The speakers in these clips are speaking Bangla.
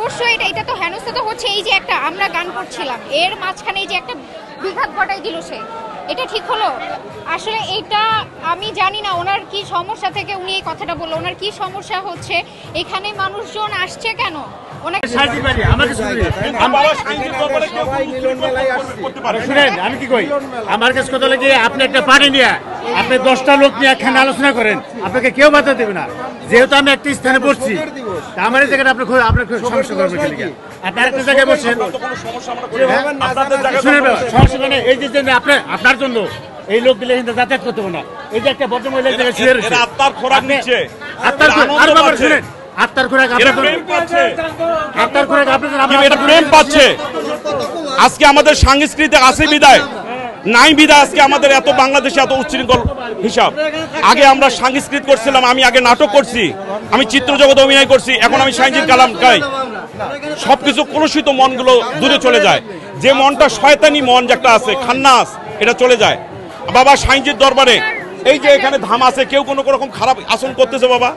অবশ্যই এটা তো হেনস্থা তো হচ্ছে। এই যে একটা আমরা গান করছিলাম, এর মাঝখানে এই যে একটা বিঘাত ঘটাই দিল সে, এটা ঠিক হলো? আসলে এটা আমি জানি না ওনার কি সমস্যা থেকে উনি এই কথাটা বললো। ওনার কি সমস্যা হচ্ছে? এখানে মানুষজন আসছে কেন? আমি কি কই, আমার কাছে কথা লাগে আপনি একটা পার্টি নিয়ে আপনি 10টা লোক নিয়ে এখানে আলোচনা করেন, আপনাকে কেউ বাধা দেবে না। যেহেতু আমি একটা স্থানে বসছি, আমার এই জায়গাটা আপনার সমস্যা করবে। আপনি আরেকটা জায়গায় বসছেন, সমস্যা মানে এই যে আপনার জন্য এই লোকগুলো কিন্তু যাতায়াত করতে হবে না। এই যে একটা ভদ্রমহিলা জায়গায় শুয়ে রয়েছে, আত্মার খোরাক নিচ্ছে, শুনেন, আত্মার খোরাক প্রেম পাচ্ছে। আজকে আমাদের সাংস্কৃতিক আছে বিদায় নাই বিদায় আজকে আমাদের এত বাংলাদেশে এত উচ্ছৃঙ্খল হিসাব। আগে আমরা সাংস্কৃতিক করছিলাম, আমি আগে নাটক করছি, আমি চিত্র জগতে অভিনয় করছি, এখন আমি সাইনজির কালাম গাই। সবকিছু কলুষিত মনগুলো দূরে চলে যায়। যে মনটা শয়তানি মন যেটা আছে, খান্নাস, এটা চলে যায়। বাবা সাইনজির দরবারে এই যে এখানে ধাম আছে, কেউ কোনো রকম খারাপ আচরণ করতেছো? বাবা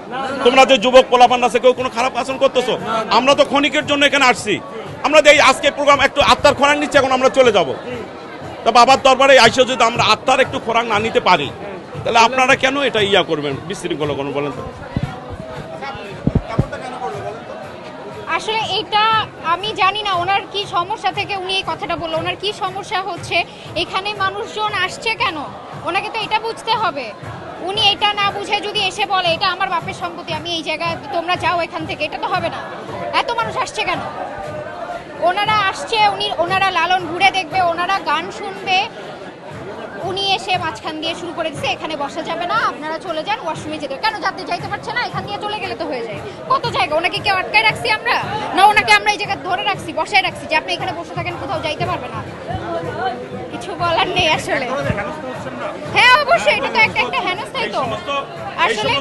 তোমরা যে যুবক পোলাপান আছে, কেউ কোনো খারাপ আচরণ করতেছো? আমরা তো ক্ষণিকের জন্য এখানে আসছি। আমরা এই আজকে প্রোগ্রাম একটু আত্মার খোরাক নিচ্ছি, এখন আমরা চলে যাব। তা বাবার দরবারে আইসা যদি আমরা আত্মার একটু খোরাক না নিতে পারি, তাহলে আপনারা কেন এটা করবেন, বিশৃঙ্খলা কোনো? বলেন তো। আসলে এটা আমি জানি না ওনার কি সমস্যা থেকে উনি এই কথাটা বললো। ওনার কি সমস্যা হচ্ছে? এখানে মানুষজন আসছে কেন? ওনাকে তো এটা বুঝতে হবে। উনি এটা না বুঝে যদি এসে বলে এটা আমার বাপের সম্পত্তি, আমি এই জায়গায়, তোমরা যাও এখান থেকে, এটা তো হবে না। এত মানুষ আসছে কেন? ওনারা আসছে, ওনারা লালন ঘুরে দেখবে, ওনারা গান শুনবে। উনি এসে মাঝখান দিয়ে শুরু করে দিচ্ছে এখানে বসা যাবে না, আপনারা চলে যান, ওয়াশরুমে যেতে। কেন যাইতে পারছে না? এখান দিয়ে চলে গেলে তো হয়ে যায়। কত জায়গা, ওনাকে কেউ আটকায় রাখছি আমরা? না, ওনাকে আমরা এই জায়গায় ধরে রাখছি, বসায় রাখছি যে আপনি এখানে বসে থাকেন, কোথাও যাইতে পারবে না। কিছু বলার নেই আসলে। হ্যাঁ অবশ্যই, এটা তো একটা হেনস্থাই তো আসলে।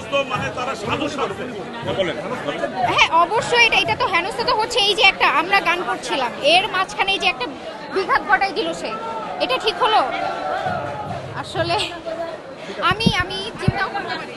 হ্যাঁ অবশ্যই এটা তো হেনস্থা তো হচ্ছে। এই যে একটা আমরা গান করছিলাম, এর মাঝখানে এই যে একটা বিঘাত ঘটাই দিল সে, এটা ঠিক হলো? আসলে আমি চিন্তাও করতে পারি।